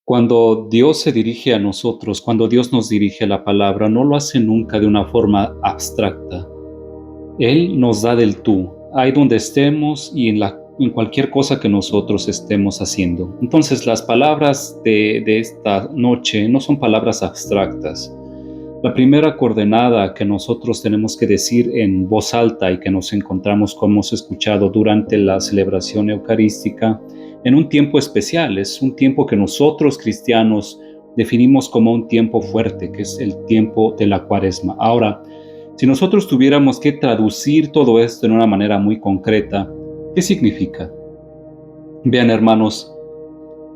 Cuando Dios se dirige a nosotros, cuando Dios nos dirige la palabra, no lo hace nunca de una forma abstracta. Él nos da del tú, ahí donde estemos y en cualquier cosa que nosotros estemos haciendo. Entonces, las palabras de esta noche no son palabras abstractas. La primera coordenada que nosotros tenemos que decir en voz alta y que nos encontramos, como hemos escuchado, durante la celebración eucarística, en un tiempo especial, es un tiempo que nosotros cristianos definimos como un tiempo fuerte, que es el tiempo de la Cuaresma. Ahora, si nosotros tuviéramos que traducir todo esto en una manera muy concreta, ¿qué significa? Vean, hermanos,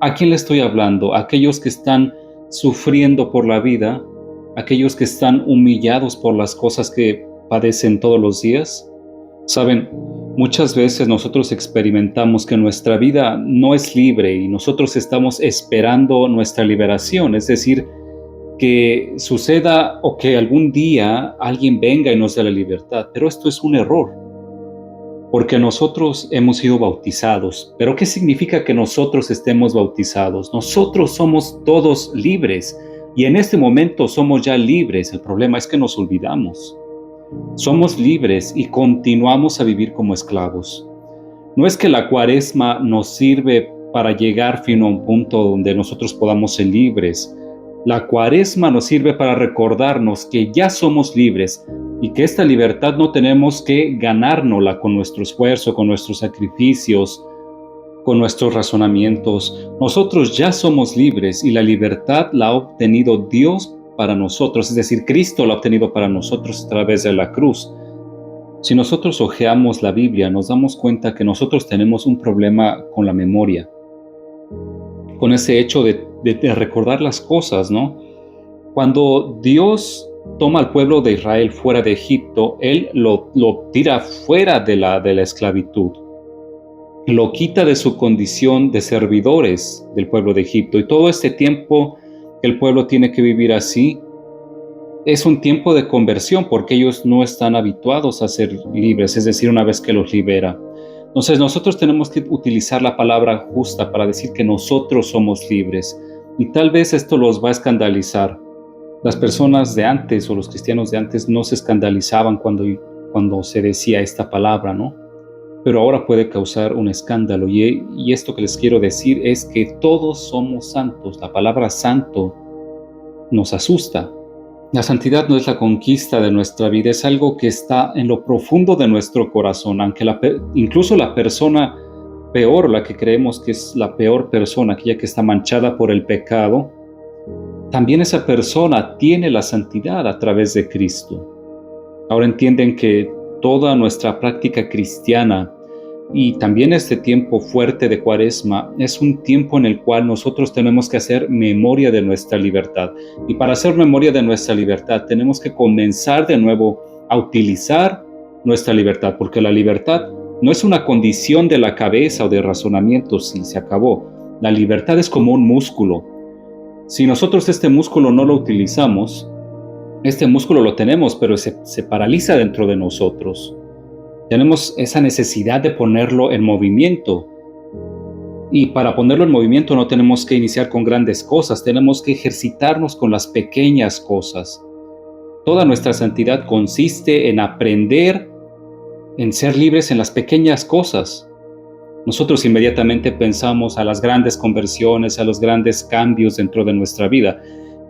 ¿a quién le estoy hablando? ¿A aquellos que están sufriendo por la vida? ¿Aquellos que están humillados por las cosas que padecen todos los días? Saben, muchas veces nosotros experimentamos que nuestra vida no es libre y nosotros estamos esperando nuestra liberación, es decir, que suceda o que algún día alguien venga y nos dé la libertad, pero esto es un error, porque nosotros hemos sido bautizados. ¿Pero qué significa que nosotros estemos bautizados? Nosotros somos todos libres y en este momento somos ya libres. El problema es que nos olvidamos. Somos libres y continuamos a vivir como esclavos. No es que la Cuaresma nos sirve para llegar fin a un punto donde nosotros podamos ser libres. La Cuaresma nos sirve para recordarnos que ya somos libres y que esta libertad no tenemos que ganárnosla con nuestro esfuerzo, con nuestros sacrificios, con nuestros razonamientos. Nosotros ya somos libres y la libertad la ha obtenido Dios para nosotros, es decir, Cristo la ha obtenido para nosotros a través de la cruz. Si nosotros hojeamos la Biblia, nos damos cuenta que nosotros tenemos un problema con la memoria, con ese hecho de recordar las cosas, ¿no? Cuando Dios toma al pueblo de Israel fuera de Egipto, Él lo tira fuera de la esclavitud, lo quita de su condición de servidores del pueblo de Egipto, y todo este tiempo que el pueblo tiene que vivir así, es un tiempo de conversión porque ellos no están habituados a ser libres, es decir, una vez que los libera. Entonces nosotros tenemos que utilizar la palabra justa para decir que nosotros somos libres, y tal vez esto los va a escandalizar. Las personas de antes o los cristianos de antes no se escandalizaban cuando se decía esta palabra, ¿no? Pero ahora puede causar un escándalo, y esto que les quiero decir es que todos somos santos. La palabra santo nos asusta. La santidad no es la conquista de nuestra vida, es algo que está en lo profundo de nuestro corazón, aunque incluso la persona peor, la que creemos que es la peor persona, aquella que está manchada por el pecado, también esa persona tiene la santidad a través de Cristo. Ahora entienden que toda nuestra práctica cristiana y también este tiempo fuerte de Cuaresma es un tiempo en el cual nosotros tenemos que hacer memoria de nuestra libertad. Y para hacer memoria de nuestra libertad tenemos que comenzar de nuevo a utilizar nuestra libertad, porque la libertad no es una condición de la cabeza o de razonamiento, si se acabó. La libertad es como un músculo. Si nosotros este músculo no lo utilizamos, este músculo lo tenemos, pero se paraliza dentro de nosotros. Tenemos esa necesidad de ponerlo en movimiento. Y para ponerlo en movimiento no tenemos que iniciar con grandes cosas, tenemos que ejercitarnos con las pequeñas cosas. Toda nuestra santidad consiste en aprender, en ser libres en las pequeñas cosas. Nosotros inmediatamente pensamos a las grandes conversiones, a los grandes cambios dentro de nuestra vida.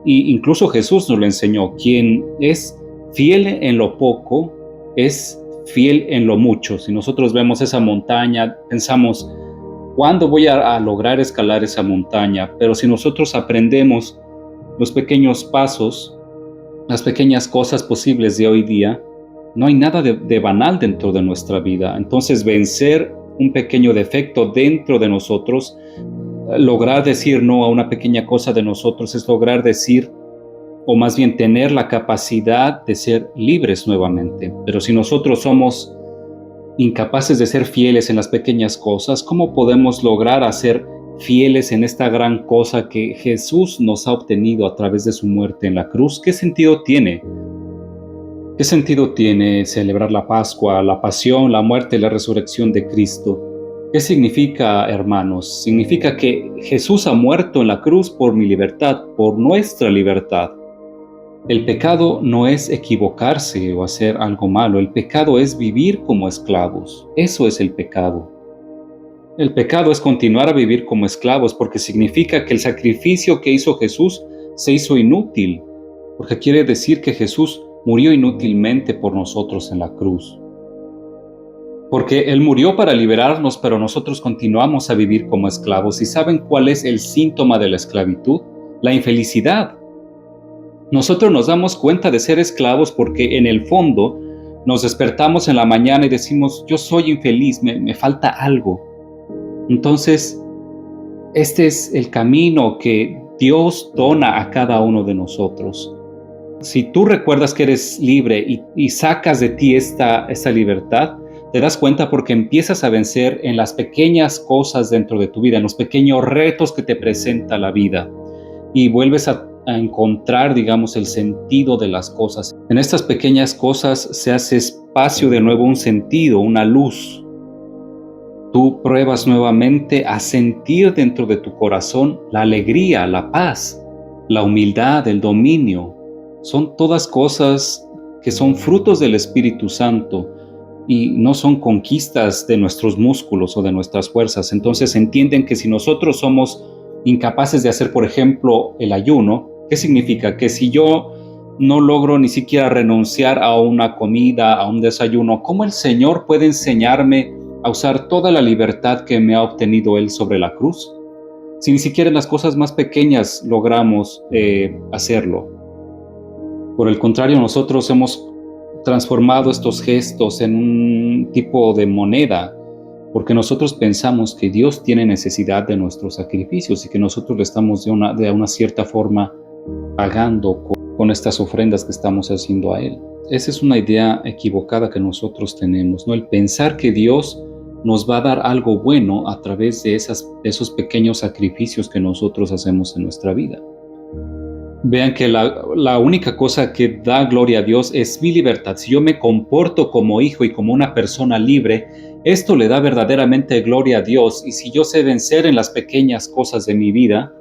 Y incluso Jesús nos lo enseñó. Quien es fiel en lo poco, es fiel en lo mucho. Si nosotros vemos esa montaña, pensamos, ¿cuándo voy a lograr escalar esa montaña? Pero si nosotros aprendemos los pequeños pasos, las pequeñas cosas posibles de hoy día, no hay nada de banal dentro de nuestra vida. Entonces, vencer un pequeño defecto dentro de nosotros, lograr decir no a una pequeña cosa de nosotros, es lograr decir, o más bien tener la capacidad de ser libres nuevamente. Pero si nosotros somos incapaces de ser fieles en las pequeñas cosas, ¿cómo podemos lograr ser fieles en esta gran cosa que Jesús nos ha obtenido a través de su muerte en la cruz? ¿Qué sentido tiene? ¿Qué sentido tiene celebrar la Pascua, la pasión, la muerte y la resurrección de Cristo ¿Qué significa, hermanos? Significa que Jesús ha muerto en la cruz por mi libertad, por nuestra libertad. El pecado no es equivocarse o hacer algo malo, el pecado es vivir como esclavos. Eso es el pecado. El pecado es continuar a vivir como esclavos porque significa que el sacrificio que hizo Jesús se hizo inútil, porque quiere decir que Jesús murió inútilmente por nosotros en la cruz. Porque Él murió para liberarnos, pero nosotros continuamos a vivir como esclavos. ¿Y saben cuál es el síntoma de la esclavitud? La infelicidad. Nosotros nos damos cuenta de ser esclavos porque en el fondo nos despertamos en la mañana y decimos, yo soy infeliz, me falta algo. Entonces, este es el camino que Dios dona a cada uno de nosotros. Si tú recuerdas que eres libre y sacas de ti esta libertad, te das cuenta porque empiezas a vencer en las pequeñas cosas dentro de tu vida, en los pequeños retos que te presenta la vida, y vuelves a encontrar, digamos, el sentido de las cosas. En estas pequeñas cosas se hace espacio de nuevo, un sentido, una luz. Tú pruebas nuevamente a sentir dentro de tu corazón la alegría, la paz, la humildad, el dominio. Son todas cosas que son frutos del Espíritu Santo y no son conquistas de nuestros músculos o de nuestras fuerzas. Entonces entienden que si nosotros somos incapaces de hacer, por ejemplo, el ayuno, ¿qué significa? Que si yo no logro ni siquiera renunciar a una comida, a un desayuno, ¿cómo el Señor puede enseñarme a usar toda la libertad que me ha obtenido Él sobre la cruz? Si ni siquiera en las cosas más pequeñas logramos hacerlo. Por el contrario, nosotros hemos transformado estos gestos en un tipo de moneda, porque nosotros pensamos que Dios tiene necesidad de nuestros sacrificios y que nosotros le estamos de una cierta forma pagando con estas ofrendas que estamos haciendo a Él. Esa es una idea equivocada que nosotros tenemos, ¿no? El pensar que Dios nos va a dar algo bueno a través de esos pequeños sacrificios que nosotros hacemos en nuestra vida. Vean que la única cosa que da gloria a Dios es mi libertad. Si yo me comporto como hijo y como una persona libre, esto le da verdaderamente gloria a Dios. Y si yo sé vencer en las pequeñas cosas de mi vida,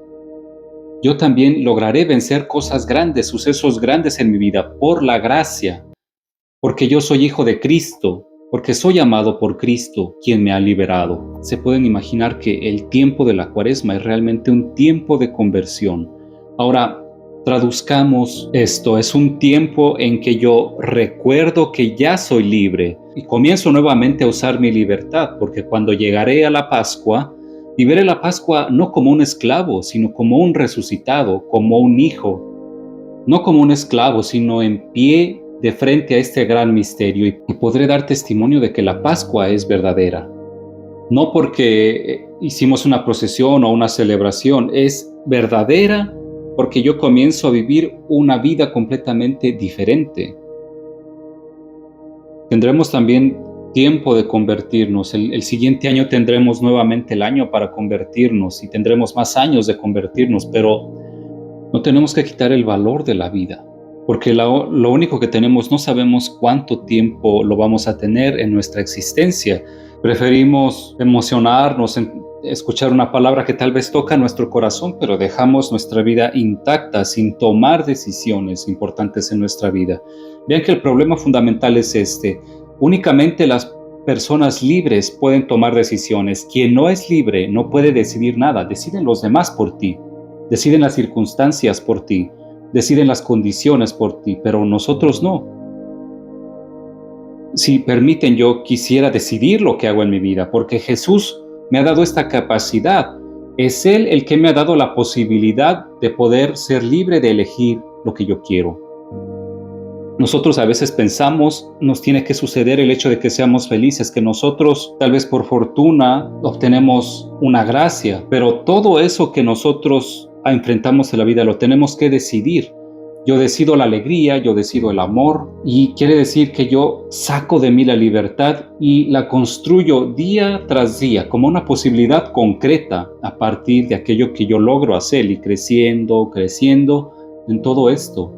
yo también lograré vencer cosas grandes, sucesos grandes en mi vida, por la gracia, porque yo soy hijo de Cristo, porque soy amado por Cristo, quien me ha liberado. Se pueden imaginar que el tiempo de la Cuaresma es realmente un tiempo de conversión. Ahora, traduzcamos esto, es un tiempo en que yo recuerdo que ya soy libre y comienzo nuevamente a usar mi libertad, porque cuando llegaré a la Pascua, viviré la Pascua no como un esclavo, sino como un resucitado, como un hijo, no como un esclavo, sino en pie de frente a este gran misterio, y podré dar testimonio de que la Pascua es verdadera. No porque hicimos una procesión o una celebración, es verdadera porque yo comienzo a vivir una vida completamente diferente. Tendremos también tiempo de convertirnos. El siguiente año tendremos nuevamente el año para convertirnos y tendremos más años de convertirnos, pero no tenemos que quitar el valor de la vida, porque lo único que tenemos, no sabemos cuánto tiempo lo vamos a tener en nuestra existencia. Preferimos emocionarnos, escuchar una palabra que tal vez toca nuestro corazón, pero dejamos nuestra vida intacta sin tomar decisiones importantes en nuestra vida. Vean que el problema fundamental es este. Únicamente las personas libres pueden tomar decisiones. Quien no es libre no puede decidir nada. Deciden los demás por ti. Deciden las circunstancias por ti. Deciden las condiciones por ti, pero nosotros no. Si permiten, yo quisiera decidir lo que hago en mi vida, porque Jesús me ha dado esta capacidad. Es Él el que me ha dado la posibilidad de poder ser libre de elegir lo que yo quiero. Nosotros a veces pensamos, nos tiene que suceder el hecho de que seamos felices, que nosotros tal vez por fortuna obtenemos una gracia, pero todo eso que nosotros enfrentamos en la vida lo tenemos que decidir. Yo decido la alegría, yo decido el amor, y quiere decir que yo saco de mí la libertad y la construyo día tras día como una posibilidad concreta a partir de aquello que yo logro hacer, y creciendo en todo esto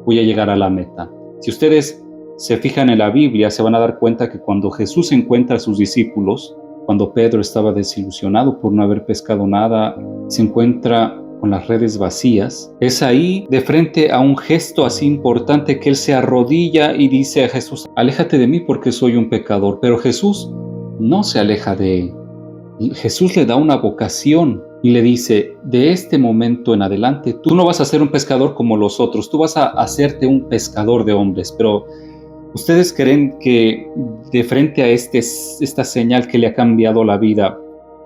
voy a llegar a la meta. Si ustedes se fijan en la Biblia, se van a dar cuenta que cuando Jesús encuentra a sus discípulos, cuando Pedro estaba desilusionado por no haber pescado nada, se encuentra con las redes vacías, es ahí de frente a un gesto así importante que él se arrodilla y dice a Jesús: aléjate de mí porque soy un pecador. Pero Jesús no se aleja de él. Jesús le da una vocación y le dice: de este momento en adelante tú no vas a ser un pescador como los otros, tú vas a hacerte un pescador de hombres. Pero ¿ustedes creen que de frente a esta señal que le ha cambiado la vida,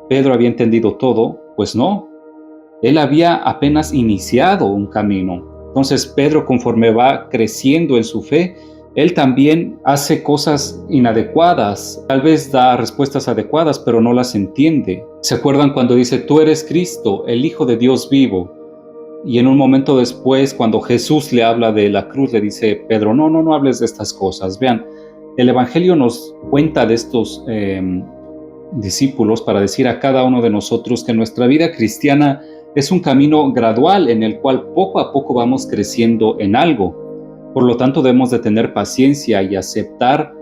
Pedro había entendido todo? Pues no. Él había apenas iniciado un camino. Entonces Pedro, conforme va creciendo en su fe, él también hace cosas inadecuadas. Tal vez da respuestas adecuadas, pero no las entiende. ¿Se acuerdan cuando dice: tú eres Cristo, el Hijo de Dios vivo? Y en un momento después, cuando Jesús le habla de la cruz, le dice: Pedro, no hables de estas cosas. Vean, el Evangelio nos cuenta de estos discípulos para decir a cada uno de nosotros que nuestra vida cristiana es un camino gradual en el cual poco a poco vamos creciendo en algo. Por lo tanto, debemos de tener paciencia y aceptar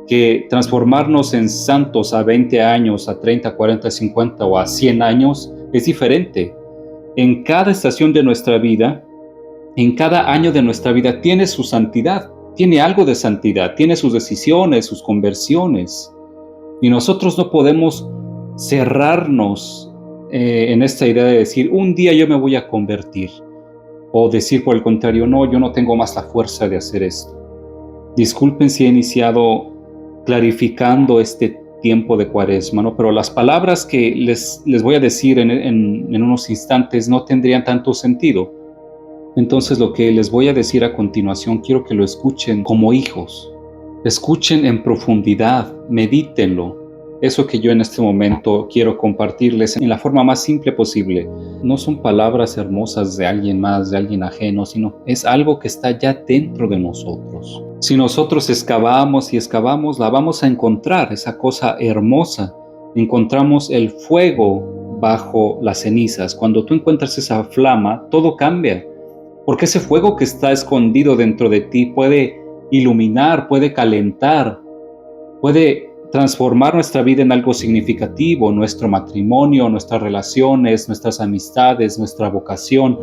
que transformarnos en santos a 20 años, a 30, 40, 50 o a 100 años es diferente. En cada estación de nuestra vida, en cada año de nuestra vida tiene su santidad, tiene algo de santidad, tiene sus decisiones, sus conversiones. Y nosotros no podemos cerrarnos en esta idea de decir: un día yo me voy a convertir, o decir por el contrario: no, yo no tengo más la fuerza de hacer esto. Disculpen si he iniciado clarificando este tiempo de Cuaresma, ¿no? Pero las palabras que les voy a decir en unos instantes no tendrían tanto sentido. Entonces, lo que les voy a decir a continuación, quiero que lo escuchen como hijos. Escuchen en profundidad, medítenlo. Eso que yo en este momento quiero compartirles en la forma más simple posible. No son palabras hermosas de alguien más, de alguien ajeno, sino es algo que está ya dentro de nosotros. Si nosotros excavamos y excavamos, la vamos a encontrar, esa cosa hermosa. Encontramos el fuego bajo las cenizas. Cuando tú encuentras esa flama, todo cambia. Porque ese fuego que está escondido dentro de ti puede iluminar, puede calentar, puede transformar nuestra vida en algo significativo, nuestro matrimonio, nuestras relaciones, nuestras amistades, nuestra vocación.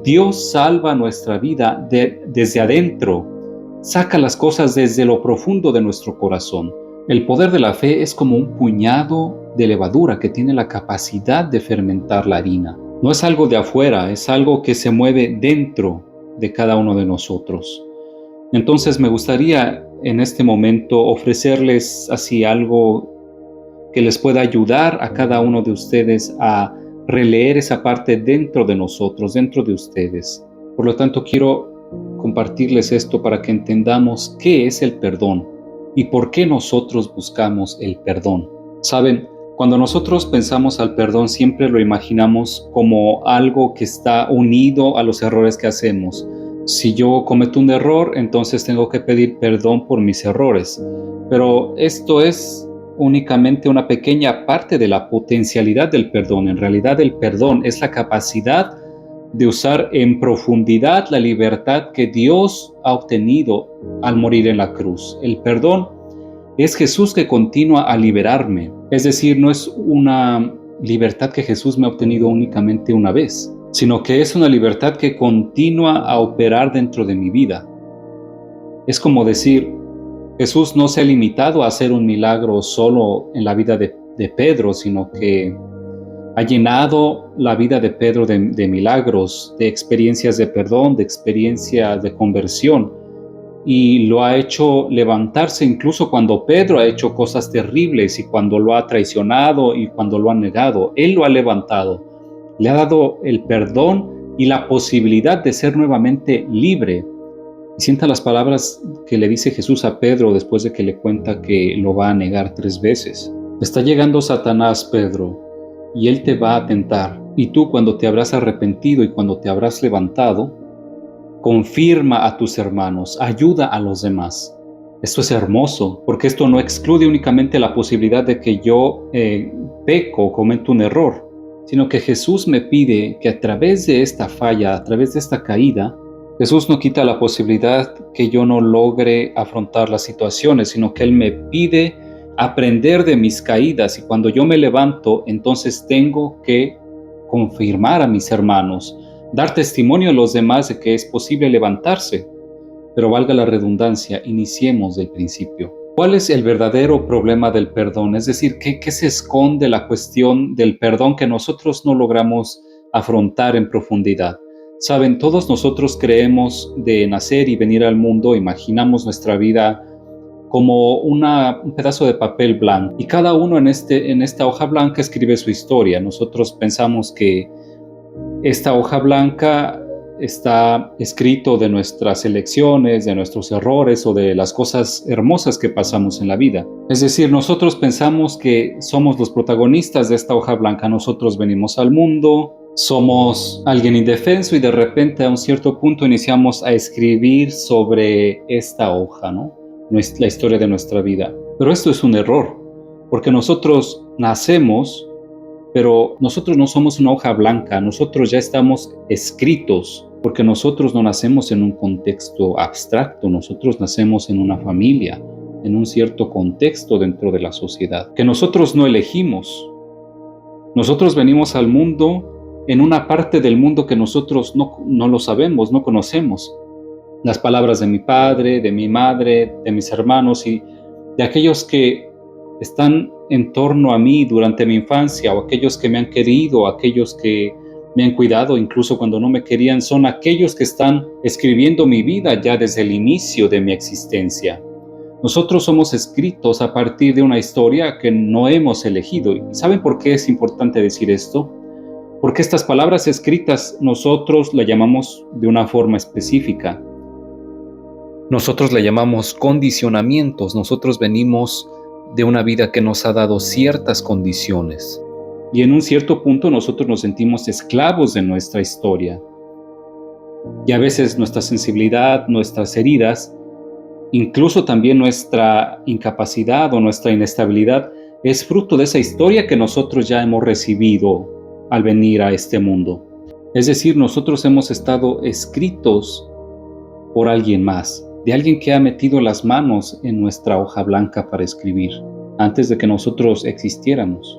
Dios salva nuestra vida desde adentro, saca las cosas desde lo profundo de nuestro corazón. El poder de la fe es como un puñado de levadura que tiene la capacidad de fermentar la harina. No es algo de afuera, es algo que se mueve dentro de cada uno de nosotros. Entonces me gustaría en este momento ofrecerles así algo que les pueda ayudar a cada uno de ustedes a releer esa parte dentro de nosotros, dentro de ustedes. Por lo tanto, quiero compartirles esto para que entendamos qué es el perdón y por qué nosotros buscamos el perdón. Saben, cuando nosotros pensamos al perdón, siempre lo imaginamos como algo que está unido a los errores que hacemos. Si yo cometo un error, entonces tengo que pedir perdón por mis errores. Pero esto es únicamente una pequeña parte de la potencialidad del perdón. En realidad, el perdón es la capacidad de usar en profundidad la libertad que Dios ha obtenido al morir en la cruz. El perdón es Jesús que continúa a liberarme. Es decir, no es una libertad que Jesús me ha obtenido únicamente una vez, sino que es una libertad que continúa a operar dentro de mi vida. Es como decir, Jesús no se ha limitado a hacer un milagro solo en la vida de Pedro, sino que ha llenado la vida de Pedro de milagros, de experiencias de perdón, de experiencias de conversión, y lo ha hecho levantarse incluso cuando Pedro ha hecho cosas terribles y cuando lo ha traicionado y cuando lo ha negado. Él lo ha levantado. Le ha dado el perdón y la posibilidad de ser nuevamente libre. Y sienta las palabras que le dice Jesús a Pedro después de que le cuenta que lo va a negar 3 veces. Está llegando Satanás, Pedro, y él te va a tentar. Y tú, cuando te habrás arrepentido y cuando te habrás levantado, confirma a tus hermanos, ayuda a los demás. Esto es hermoso, porque esto no excluye únicamente la posibilidad de que yo peco o cometo un error, sino que Jesús me pide que a través de esta falla, a través de esta caída, Jesús no quita la posibilidad que yo no logre afrontar las situaciones, sino que Él me pide aprender de mis caídas, y cuando yo me levanto, entonces tengo que confirmar a mis hermanos, dar testimonio a los demás de que es posible levantarse. Pero valga la redundancia, iniciemos del principio. ¿Cuál es el verdadero problema del perdón? Es decir, ¿qué se esconde la cuestión del perdón que nosotros no logramos afrontar en profundidad? Saben, todos nosotros creemos de nacer y venir al mundo, imaginamos nuestra vida como un pedazo de papel blanco, y cada uno en esta hoja blanca escribe su historia. Nosotros pensamos que esta hoja blanca está escrito de nuestras elecciones, de nuestros errores o de las cosas hermosas que pasamos en la vida. Es decir, nosotros pensamos que somos los protagonistas de esta hoja blanca. Nosotros venimos al mundo, somos alguien indefenso y de repente a un cierto punto iniciamos a escribir sobre esta hoja, ¿no? La historia de nuestra vida. Pero esto es un error, porque nosotros nacemos, pero nosotros no somos una hoja blanca, nosotros ya estamos escritos, porque nosotros no nacemos en un contexto abstracto, nosotros nacemos en una familia, en un cierto contexto dentro de la sociedad, que nosotros no elegimos. Nosotros venimos al mundo en una parte del mundo que nosotros no lo sabemos, no conocemos. Las palabras de mi padre, de mi madre, de mis hermanos y de aquellos que están en torno a mí durante mi infancia, o aquellos que me han querido, aquellos que me han cuidado incluso cuando no me querían, son aquellos que están escribiendo mi vida ya desde el inicio de mi existencia. Nosotros somos escritos a partir de una historia que no hemos elegido. ¿Y saben por qué es importante decir esto? Porque estas palabras escritas nosotros la llamamos de una forma específica. Nosotros le llamamos condicionamientos. Nosotros venimos de una vida que nos ha dado ciertas condiciones. Y en un cierto punto nosotros nos sentimos esclavos de nuestra historia. Y a veces nuestra sensibilidad, nuestras heridas, incluso también nuestra incapacidad o nuestra inestabilidad, es fruto de esa historia que nosotros ya hemos recibido al venir a este mundo. Es decir, nosotros hemos estado escritos por alguien más, de alguien que ha metido las manos en nuestra hoja blanca para escribir, antes de que nosotros existiéramos.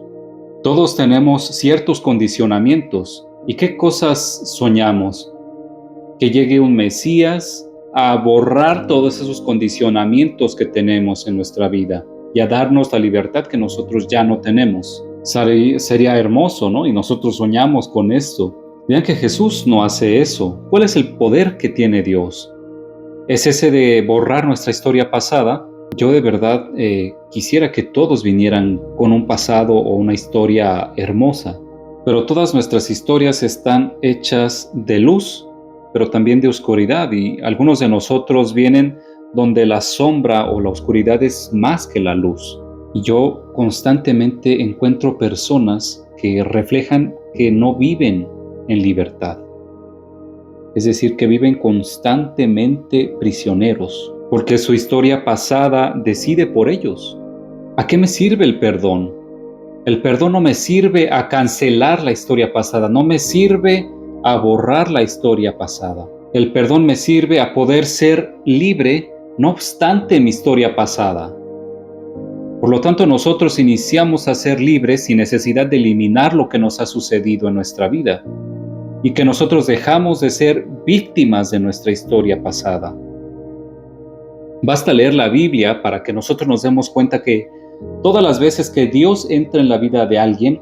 Todos tenemos ciertos condicionamientos. ¿Y qué cosas soñamos? Que llegue un Mesías a borrar todos esos condicionamientos que tenemos en nuestra vida y a darnos la libertad que nosotros ya no tenemos. Sería hermoso, ¿no? Y nosotros soñamos con esto. Vean que Jesús no hace eso. ¿Cuál es el poder que tiene Dios? ¿Es ese de borrar nuestra historia pasada? Yo de verdad quisiera que todos vinieran con un pasado o una historia hermosa, pero todas nuestras historias están hechas de luz, pero también de oscuridad, y algunos de nosotros vienen donde la sombra o la oscuridad es más que la luz. Y yo constantemente encuentro personas que reflejan que no viven en libertad. Es decir, que viven constantemente prisioneros, porque su historia pasada decide por ellos. ¿A qué me sirve el perdón? El perdón no me sirve a cancelar la historia pasada, no me sirve a borrar la historia pasada. El perdón me sirve a poder ser libre, no obstante mi historia pasada. Por lo tanto, nosotros iniciamos a ser libres sin necesidad de eliminar lo que nos ha sucedido en nuestra vida, y que nosotros dejamos de ser víctimas de nuestra historia pasada. Basta leer la Biblia para que nosotros nos demos cuenta que todas las veces que Dios entra en la vida de alguien,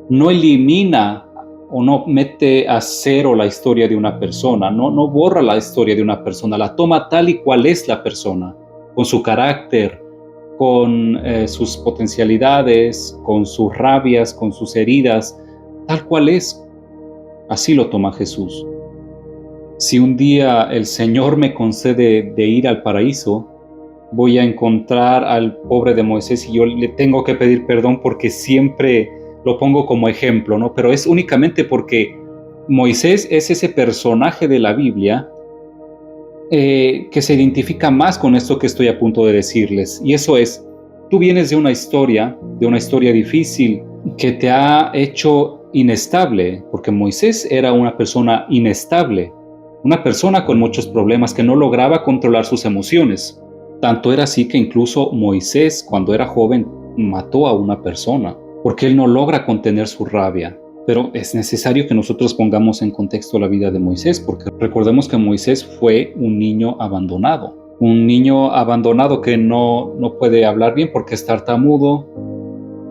no elimina o no mete a cero la historia de una persona, no borra la historia de una persona, la toma tal y cual es la persona, con su carácter, con sus potencialidades, con sus rabias, con sus heridas, tal cual es. Así lo toma Jesús. Si un día el Señor me concede de ir al paraíso, voy a encontrar al pobre de Moisés y yo le tengo que pedir perdón porque siempre lo pongo como ejemplo, ¿no? Pero es únicamente porque Moisés es ese personaje de la Biblia que se identifica más con esto que estoy a punto de decirles. Y eso es, tú vienes de una historia difícil que te ha hecho inestable, porque Moisés era una persona inestable, una persona con muchos problemas que no lograba controlar sus emociones. Tanto era así que incluso Moisés, cuando era joven, mató a una persona, porque él no logra contener su rabia. Pero es necesario que nosotros pongamos en contexto la vida de Moisés, porque recordemos que Moisés fue un niño abandonado. Un niño abandonado que no puede hablar bien porque es tartamudo,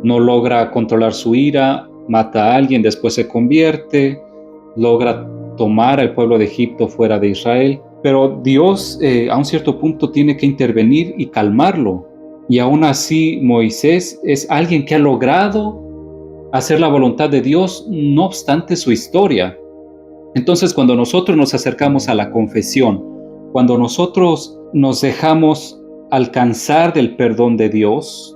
no logra controlar su ira, mata a alguien, después se convierte, logra tomar al pueblo de Egipto fuera de Israel. Pero Dios a un cierto punto tiene que intervenir y calmarlo. Y aún así Moisés es alguien que ha logrado hacer la voluntad de Dios no obstante su historia. Entonces, cuando nosotros nos acercamos a la confesión, cuando nosotros nos dejamos alcanzar del perdón de Dios,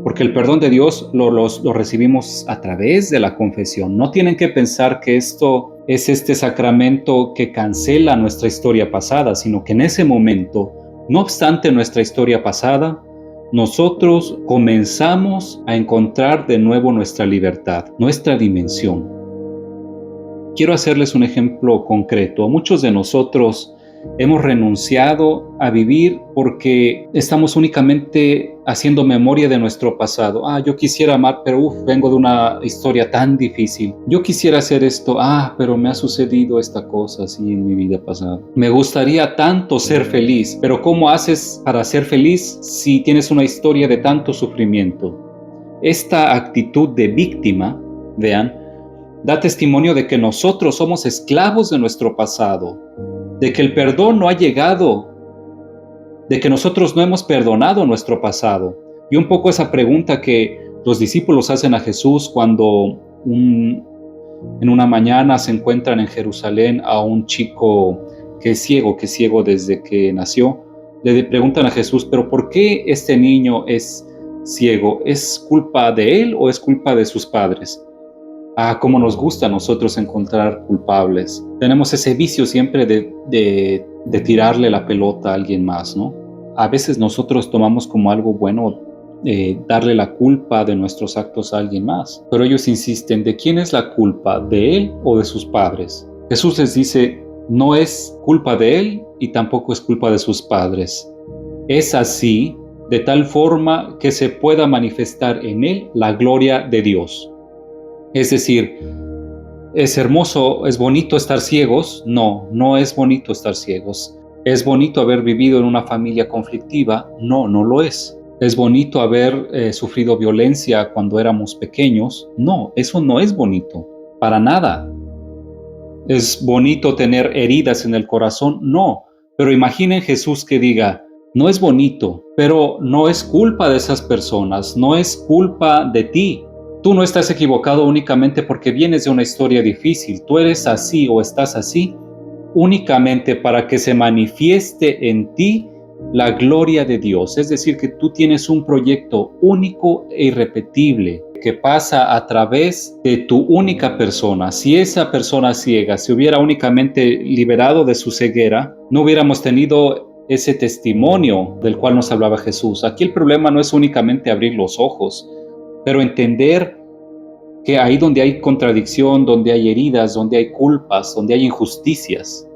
porque el perdón de Dios lo recibimos a través de la confesión. No tienen que pensar que esto es este sacramento que cancela nuestra historia pasada, sino que en ese momento, no obstante nuestra historia pasada, nosotros comenzamos a encontrar de nuevo nuestra libertad, nuestra dimensión. Quiero hacerles un ejemplo concreto. Muchos de nosotros hemos renunciado a vivir porque estamos únicamente haciendo memoria de nuestro pasado. Yo quisiera amar, pero vengo de una historia tan difícil. Yo quisiera hacer esto, pero me ha sucedido esta cosa así en mi vida pasada. Me gustaría tanto ser feliz, pero ¿cómo haces para ser feliz si tienes una historia de tanto sufrimiento? Esta actitud de víctima, vean, da testimonio de que nosotros somos esclavos de nuestro pasado, de que el perdón no ha llegado, de que nosotros no hemos perdonado nuestro pasado. Y un poco esa pregunta que los discípulos hacen a Jesús cuando en una mañana se encuentran en Jerusalén a un chico que es ciego desde que nació. Le preguntan a Jesús, ¿pero por qué este niño es ciego? ¿Es culpa de él o es culpa de sus padres? Cómo nos gusta a nosotros encontrar culpables. Tenemos ese vicio siempre de tirarle la pelota a alguien más, ¿no? A veces nosotros tomamos como algo bueno darle la culpa de nuestros actos a alguien más. Pero ellos insisten, ¿de quién es la culpa? ¿De él o de sus padres? Jesús les dice, no es culpa de él y tampoco es culpa de sus padres. Es así de tal forma que se pueda manifestar en él la gloria de Dios. Es decir, ¿es hermoso, es bonito estar ciegos? No, no es bonito estar ciegos. ¿Es bonito haber vivido en una familia conflictiva? No, no lo es. ¿Es bonito haber sufrido violencia cuando éramos pequeños? No, eso no es bonito, para nada. ¿Es bonito tener heridas en el corazón? No, pero imaginen Jesús que diga, no es bonito, pero no es culpa de esas personas, no es culpa de ti. Tú no estás equivocado únicamente porque vienes de una historia difícil. Tú eres así o estás así únicamente para que se manifieste en ti la gloria de Dios. Es decir, que tú tienes un proyecto único e irrepetible que pasa a través de tu única persona. Si esa persona ciega se hubiera únicamente liberado de su ceguera, no hubiéramos tenido ese testimonio del cual nos hablaba Jesús. Aquí el problema no es únicamente abrir los ojos, pero entender que ahí donde hay contradicción, donde hay heridas, donde hay culpas, donde hay injusticias,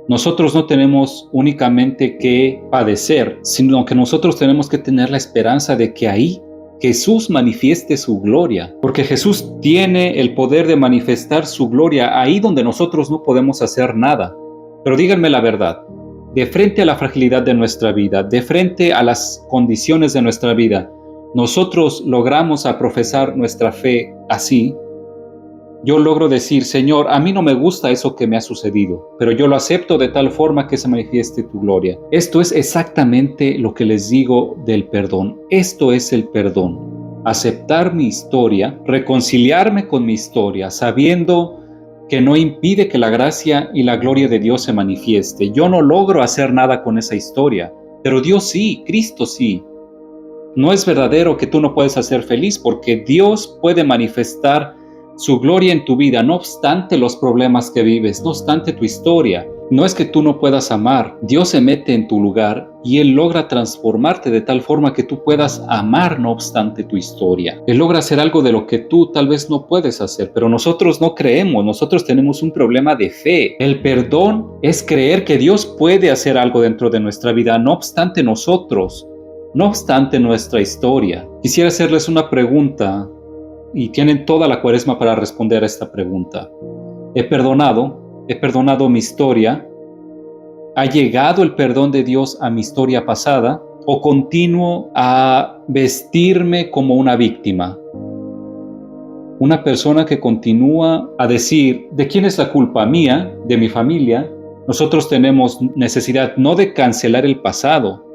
nosotros no tenemos únicamente que padecer, sino que nosotros tenemos que tener la esperanza de que ahí Jesús manifieste su gloria, porque Jesús tiene el poder de manifestar su gloria ahí donde nosotros no podemos hacer nada. Pero díganme la verdad, de frente a la fragilidad de nuestra vida, de frente a las condiciones de nuestra vida, nosotros logramos profesar nuestra fe así. Yo logro decir, Señor, a mí no me gusta eso que me ha sucedido, pero yo lo acepto de tal forma que se manifieste tu gloria. Esto es exactamente lo que les digo del perdón. Esto es el perdón. Aceptar mi historia, reconciliarme con mi historia, sabiendo que no impide que la gracia y la gloria de Dios se manifieste. Yo no logro hacer nada con esa historia, pero Dios sí, Cristo sí. No es verdadero que tú no puedes hacer feliz porque Dios puede manifestar su gloria en tu vida, no obstante los problemas que vives, no obstante tu historia. No es que tú no puedas amar, Dios se mete en tu lugar y Él logra transformarte de tal forma que tú puedas amar no obstante tu historia. Él logra hacer algo de lo que tú tal vez no puedes hacer, pero nosotros no creemos, nosotros tenemos un problema de fe. El perdón es creer que Dios puede hacer algo dentro de nuestra vida, no obstante nosotros, no obstante nuestra historia. Quisiera hacerles una pregunta y tienen toda la cuaresma para responder a esta pregunta. He perdonado mi historia. ¿Ha llegado el perdón de Dios a mi historia pasada? ¿O continúo a vestirme como una víctima? Una persona que continúa a decir, ¿de quién es la culpa? ¿Mía? ¿De mi familia? Nosotros tenemos necesidad no de cancelar el pasado.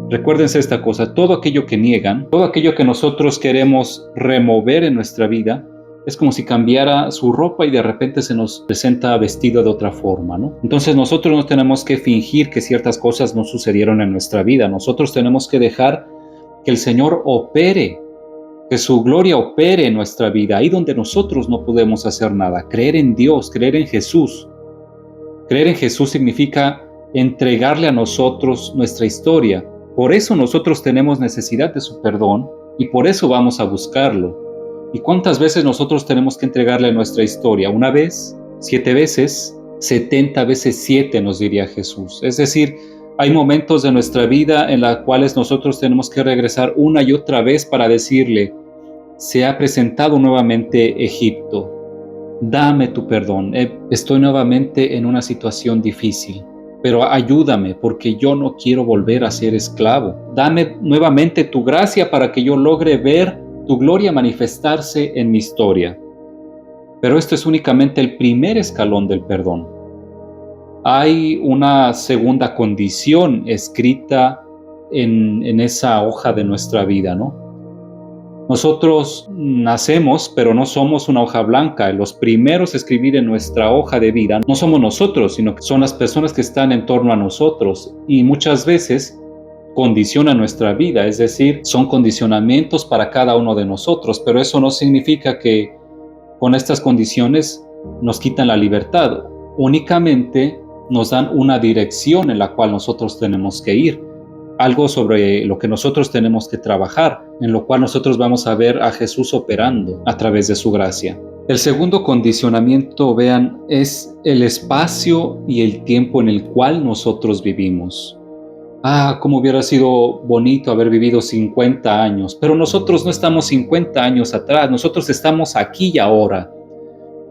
Recuérdense esta cosa, todo aquello que niegan, todo aquello que nosotros queremos remover en nuestra vida, es como si cambiara su ropa y de repente se nos presenta vestido de otra forma, ¿no? Entonces nosotros no tenemos que fingir que ciertas cosas no sucedieron en nuestra vida. Nosotros tenemos que dejar que el Señor opere, que su gloria opere en nuestra vida, ahí donde nosotros no podemos hacer nada. Creer en Dios, creer en Jesús. Creer en Jesús significa entregarle a nosotros nuestra historia. Por eso nosotros tenemos necesidad de su perdón y por eso vamos a buscarlo. ¿Y cuántas veces nosotros tenemos que entregarle nuestra historia? ¿Una vez? ¿7 veces? 70 veces 7 nos diría Jesús. Es decir, hay momentos de nuestra vida en los cuales nosotros tenemos que regresar una y otra vez para decirle, se ha presentado nuevamente Egipto. Dame tu perdón. Estoy nuevamente en una situación difícil, pero ayúdame porque yo no quiero volver a ser esclavo. Dame nuevamente tu gracia para que yo logre ver tu gloria manifestarse en mi historia. Pero esto es únicamente el primer escalón del perdón. Hay una segunda condición escrita en esa hoja de nuestra vida, ¿no? Nosotros nacemos, pero no somos una hoja blanca. Los primeros a escribir en nuestra hoja de vida no somos nosotros, sino que son las personas que están en torno a nosotros. Y muchas veces condiciona nuestra vida, es decir, son condicionamientos para cada uno de nosotros, pero eso no significa que con estas condiciones nos quitan la libertad, únicamente nos dan una dirección en la cual nosotros tenemos que ir, algo sobre lo que nosotros tenemos que trabajar, en lo cual nosotros vamos a ver a Jesús operando a través de su gracia. El segundo condicionamiento, vean, es el espacio y el tiempo en el cual nosotros vivimos. Cómo hubiera sido bonito haber vivido 50 años, pero nosotros no estamos 50 años atrás, nosotros estamos aquí y ahora.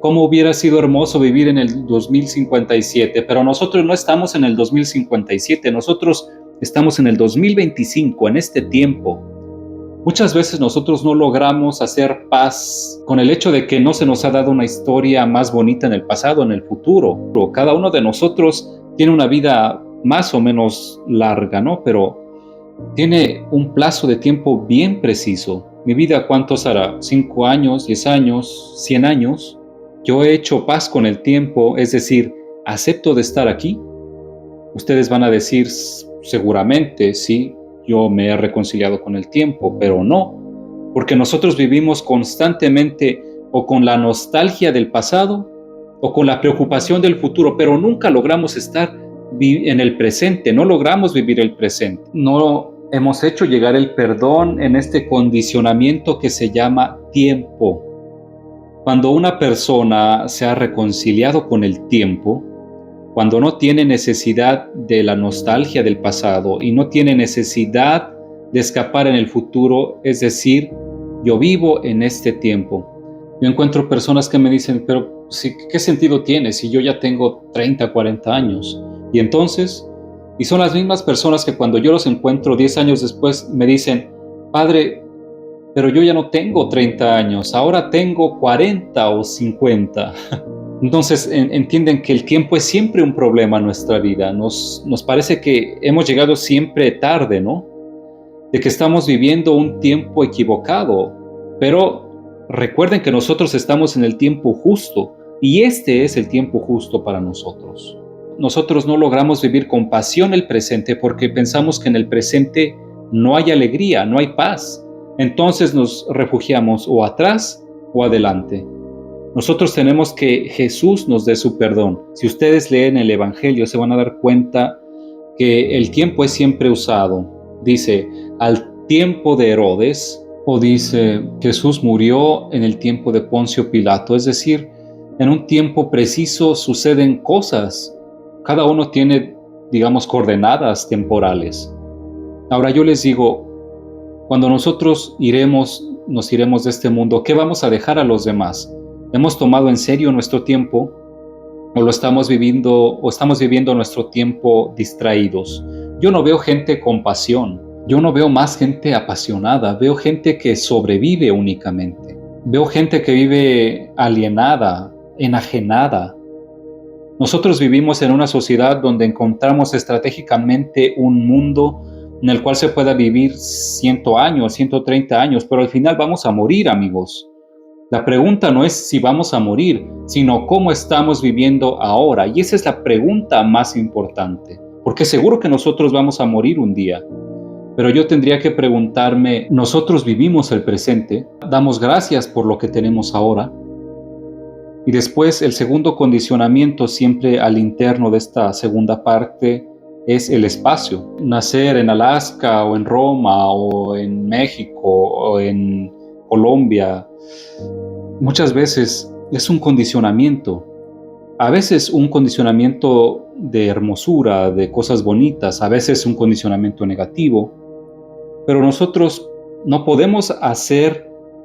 Cómo hubiera sido hermoso vivir en el 2057, pero nosotros no estamos en el 2057, nosotros estamos en el 2025, en este tiempo. Muchas veces nosotros no logramos hacer paz con el hecho de que no se nos ha dado una historia más bonita en el pasado, en el futuro. Cada uno de nosotros tiene una vida más o menos larga, ¿no? Pero tiene un plazo de tiempo bien preciso. Mi vida, ¿cuántos hará? 5 años, 10 años, 100 años. Yo he hecho paz con el tiempo, es decir, ¿acepto de estar aquí? Ustedes van a decir, seguramente, sí, yo me he reconciliado con el tiempo, pero no, porque nosotros vivimos constantemente o con la nostalgia del pasado o con la preocupación del futuro, pero nunca logramos estar en el presente, no logramos vivir el presente. No hemos hecho llegar el perdón en este condicionamiento que se llama tiempo. Cuando una persona se ha reconciliado con el tiempo, cuando no tiene necesidad de la nostalgia del pasado y no tiene necesidad de escapar en el futuro, es decir, yo vivo en este tiempo. Yo encuentro personas que me dicen, pero ¿qué sentido tiene si yo ya tengo 30, 40 años? Y entonces, y son las mismas personas que cuando yo los encuentro 10 años después me dicen, padre, pero yo ya no tengo 30 años, ahora tengo 40 o 50. Entonces entienden que el tiempo es siempre un problema en nuestra vida. Nos parece que hemos llegado siempre tarde, ¿no? De que estamos viviendo un tiempo equivocado. Pero recuerden que nosotros estamos en el tiempo justo y este es el tiempo justo para nosotros. Nosotros no logramos vivir con pasión el presente porque pensamos que en el presente no hay alegría, no hay paz. Entonces nos refugiamos o atrás o adelante. Nosotros tenemos que Jesús nos dé su perdón. Si ustedes leen el Evangelio, se van a dar cuenta que el tiempo es siempre usado. Dice, al tiempo de Herodes, o dice, Jesús murió en el tiempo de Poncio Pilato. Es decir, en un tiempo preciso suceden cosas. Cada uno tiene, digamos, coordenadas temporales. Ahora yo les digo, cuando nosotros nos iremos de este mundo, ¿qué vamos a dejar a los demás? ¿Hemos tomado en serio nuestro tiempo o estamos viviendo nuestro tiempo distraídos? Yo no veo gente con pasión, yo no veo más gente apasionada, veo gente que sobrevive únicamente, veo gente que vive alienada, enajenada. Nosotros vivimos en una sociedad donde encontramos estratégicamente un mundo en el cual se pueda vivir 100 años, 130 años, pero al final vamos a morir, amigos. La pregunta no es si vamos a morir, sino cómo estamos viviendo ahora. Y esa es la pregunta más importante, porque seguro que nosotros vamos a morir un día. Pero yo tendría que preguntarme, ¿nosotros vivimos el presente? ¿Damos gracias por lo que tenemos ahora? Y después el segundo condicionamiento siempre al interno de esta segunda parte es el espacio. Nacer en Alaska o en Roma o en México o en Colombia, muchas veces es un condicionamiento. A veces un condicionamiento de hermosura, de cosas bonitas, a veces un condicionamiento negativo. Pero nosotros no podemos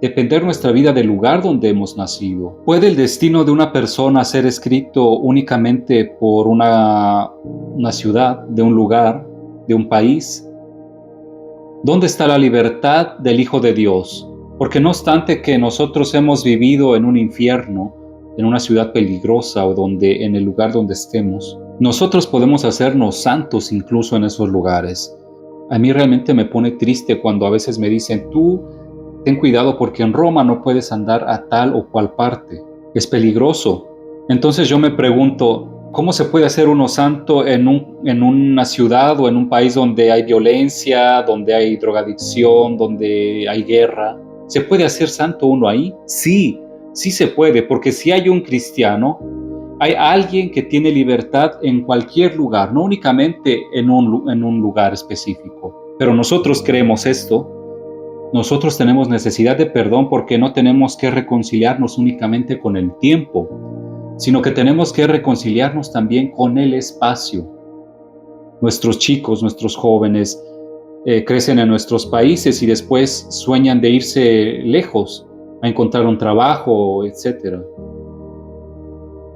depender nuestra vida del lugar donde hemos nacido. ¿Puede el destino de una persona ser escrito únicamente por una ciudad, de un lugar, de un país? ¿Dónde está la libertad del Hijo de Dios? Porque no obstante que nosotros hemos vivido en un infierno, en una ciudad peligrosa o en el lugar donde estemos, nosotros podemos hacernos santos incluso en esos lugares. A mí realmente me pone triste cuando a veces me dicen, tú ten cuidado porque en Roma no puedes andar a tal o cual parte, es peligroso. Entonces yo me pregunto, ¿cómo se puede hacer uno santo en una ciudad o en un país donde hay violencia, donde hay drogadicción, donde hay guerra? ¿Se puede hacer santo uno ahí? Sí, sí se puede, porque si hay un cristiano, hay alguien que tiene libertad en cualquier lugar, no únicamente en un lugar específico. Pero nosotros creemos esto. Nosotros tenemos necesidad de perdón porque no tenemos que reconciliarnos únicamente con el tiempo, sino que tenemos que reconciliarnos también con el espacio. Nuestros chicos, nuestros jóvenes crecen en nuestros países y después sueñan de irse lejos, a encontrar un trabajo, etc.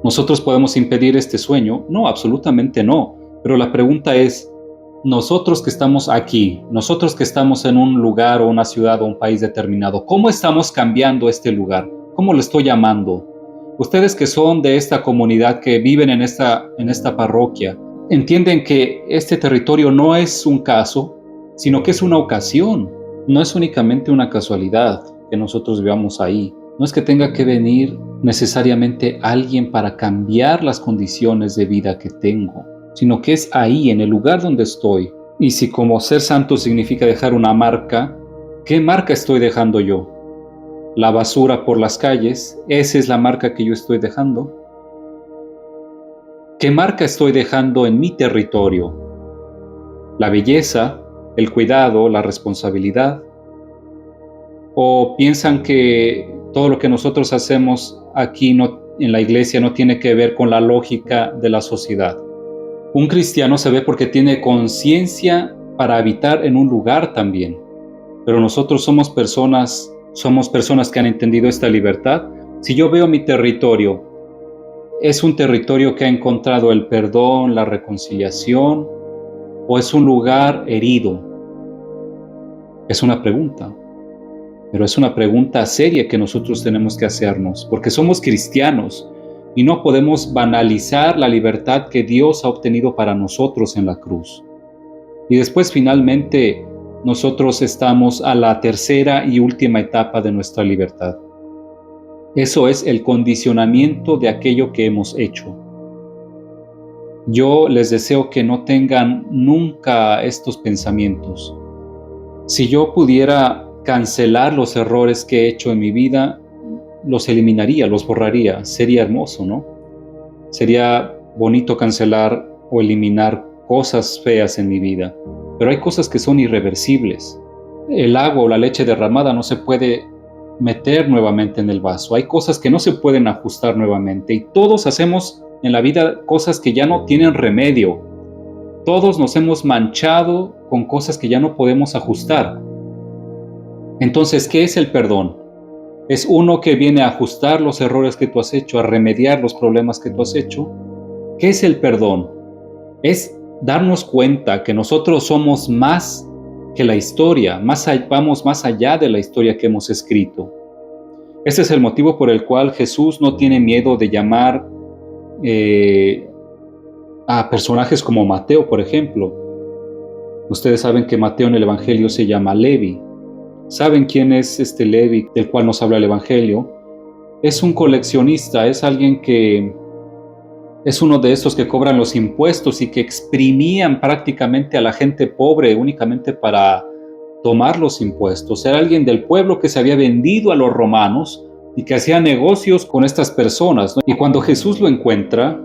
¿Nosotros podemos impedir este sueño? No, absolutamente no. Pero la pregunta es, nosotros que estamos aquí, nosotros que estamos en un lugar o una ciudad o un país determinado, ¿cómo estamos cambiando este lugar? ¿Cómo lo estoy llamando? Ustedes que son de esta comunidad, que viven en esta parroquia, entienden que este territorio no es un caso, sino que es una ocasión. No es únicamente una casualidad que nosotros vivamos ahí. No es que tenga que venir necesariamente alguien para cambiar las condiciones de vida que tengo, sino que es ahí, en el lugar donde estoy. Y si como ser santo significa dejar una marca, ¿qué marca estoy dejando yo? La basura por las calles, esa es la marca que yo estoy dejando. ¿Qué marca estoy dejando en mi territorio? ¿La belleza, el cuidado, la responsabilidad? ¿O piensan que todo lo que nosotros hacemos aquí en la iglesia no tiene que ver con la lógica de la sociedad? Un cristiano se ve porque tiene conciencia para habitar en un lugar también. Pero nosotros somos personas que han entendido esta libertad. Si yo veo mi territorio, ¿es un territorio que ha encontrado el perdón, la reconciliación, o es un lugar herido? Es una pregunta, pero es una pregunta seria que nosotros tenemos que hacernos, porque somos cristianos y no podemos banalizar la libertad que Dios ha obtenido para nosotros en la cruz. Y después finalmente nosotros estamos a la tercera y última etapa de nuestra libertad. Eso es el condicionamiento de aquello que hemos hecho. Yo les deseo que no tengan nunca estos pensamientos. Si yo pudiera cancelar los errores que he hecho en mi vida, los eliminaría, los borraría. Sería hermoso, ¿no? Sería bonito cancelar o eliminar cosas feas en mi vida. Pero hay cosas que son irreversibles. El agua o la leche derramada no se puede meter nuevamente en el vaso. Hay cosas que no se pueden ajustar nuevamente. Y todos hacemos en la vida cosas que ya no tienen remedio. Todos nos hemos manchado con cosas que ya no podemos ajustar. Entonces, ¿qué es el perdón? Es uno que viene a ajustar los errores que tú has hecho, a remediar los problemas que tú has hecho. ¿Qué es el perdón? Es darnos cuenta que nosotros somos más que la historia, vamos más allá de la historia que hemos escrito. Ese es el motivo por el cual Jesús no tiene miedo de llamar a personajes como Mateo, por ejemplo. Ustedes saben que Mateo en el Evangelio se llama Levi. ¿Saben quién es este Levi del cual nos habla el Evangelio? Es un coleccionista, es alguien que es uno de esos que cobran los impuestos y que exprimían prácticamente a la gente pobre únicamente para tomar los impuestos. Era alguien del pueblo que se había vendido a los romanos y que hacía negocios con estas personas, ¿no? Y cuando Jesús lo encuentra,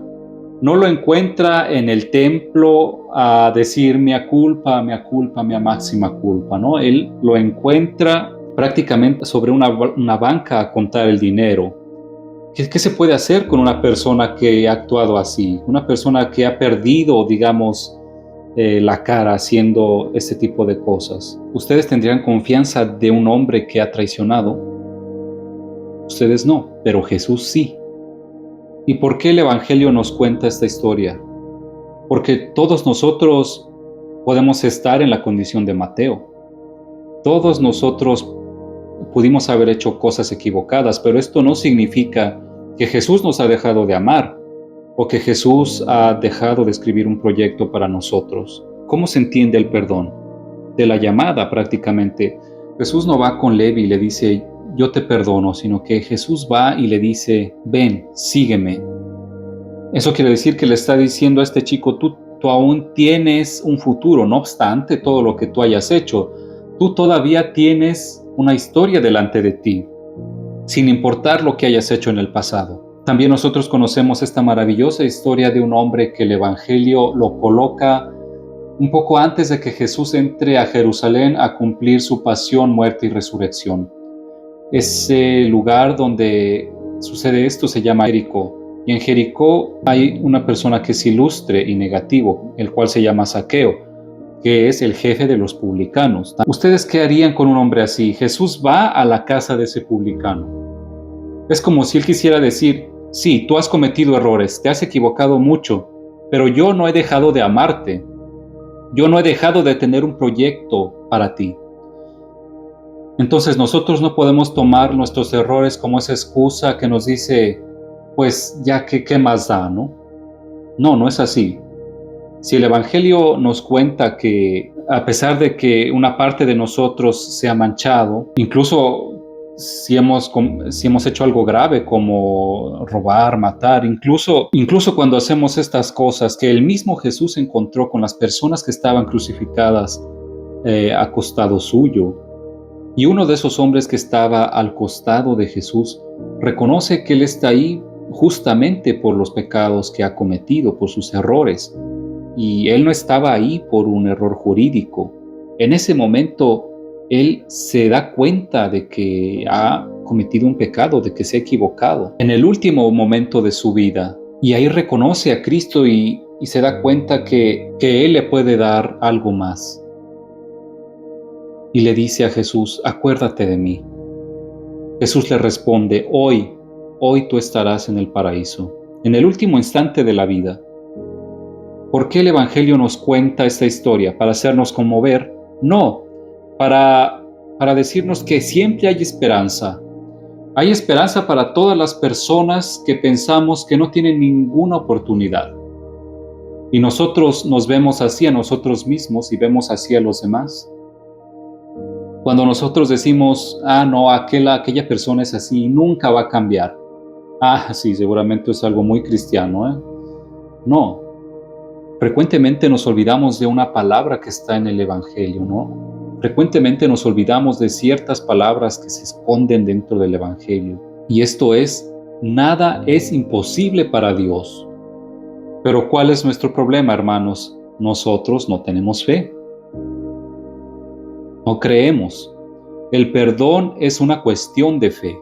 no lo encuentra en el templo a decir mea culpa, mea máxima culpa, ¿no? Él lo encuentra prácticamente sobre una banca a contar el dinero. ¿Qué se puede hacer con una persona que ha actuado así? Una persona que ha perdido, digamos, la cara haciendo este tipo de cosas. ¿Ustedes tendrían confianza de un hombre que ha traicionado? Ustedes no, pero Jesús sí. ¿Y por qué el Evangelio nos cuenta esta historia? Porque todos nosotros podemos estar en la condición de Mateo. Todos nosotros pudimos haber hecho cosas equivocadas, pero esto no significa que Jesús nos ha dejado de amar o que Jesús ha dejado de escribir un proyecto para nosotros. ¿Cómo se entiende el perdón? De la llamada prácticamente. Jesús no va con Levi y le dice, yo te perdono, sino que Jesús va y le dice, ven, sígueme. Eso quiere decir que le está diciendo a este chico, tú aún tienes un futuro, no obstante todo lo que tú hayas hecho. Tú todavía tienes una historia delante de ti, sin importar lo que hayas hecho en el pasado. También nosotros conocemos esta maravillosa historia de un hombre que el Evangelio lo coloca un poco antes de que Jesús entre a Jerusalén a cumplir su pasión, muerte y resurrección. Ese lugar donde sucede esto se llama Jericó. Y en Jericó hay una persona que es ilustre y negativo, el cual se llama Zaqueo, que es el jefe de los publicanos. ¿Ustedes qué harían con un hombre así? Jesús va a la casa de ese publicano. Es como si él quisiera decir, sí, tú has cometido errores, te has equivocado mucho, pero yo no he dejado de amarte. Yo no he dejado de tener un proyecto para ti. Entonces nosotros no podemos tomar nuestros errores como esa excusa que nos dice, pues ya que qué más da, ¿no? No, no es así. Si el Evangelio nos cuenta que a pesar de que una parte de nosotros se ha manchado, incluso si hemos hecho algo grave como robar, matar, incluso cuando hacemos estas cosas que el mismo Jesús encontró con las personas que estaban crucificadas a costado suyo, y uno de esos hombres que estaba al costado de Jesús reconoce que él está ahí justamente por los pecados que ha cometido, por sus errores. Y él no estaba ahí por un error jurídico. En ese momento, él se da cuenta de que ha cometido un pecado, de que se ha equivocado. En el último momento de su vida, y ahí reconoce a Cristo y se da cuenta que él le puede dar algo más. Y le dice a Jesús, acuérdate de mí. Jesús le responde, hoy tú estarás en el paraíso, en el último instante de la vida. ¿Por qué el Evangelio nos cuenta esta historia? ¿Para hacernos conmover? No, para decirnos que siempre hay esperanza. Hay esperanza para todas las personas que pensamos que no tienen ninguna oportunidad. Y nosotros nos vemos así a nosotros mismos y vemos así a los demás. Cuando nosotros decimos, no, aquella persona es así y nunca va a cambiar. Sí, seguramente es algo muy cristiano, ¿eh? No. Frecuentemente nos olvidamos de una palabra que está en el Evangelio, ¿no? Frecuentemente nos olvidamos de ciertas palabras que se esconden dentro del Evangelio. Y esto es, nada es imposible para Dios. Pero ¿cuál es nuestro problema, hermanos? Nosotros no tenemos fe. No creemos. El perdón es una cuestión de fe.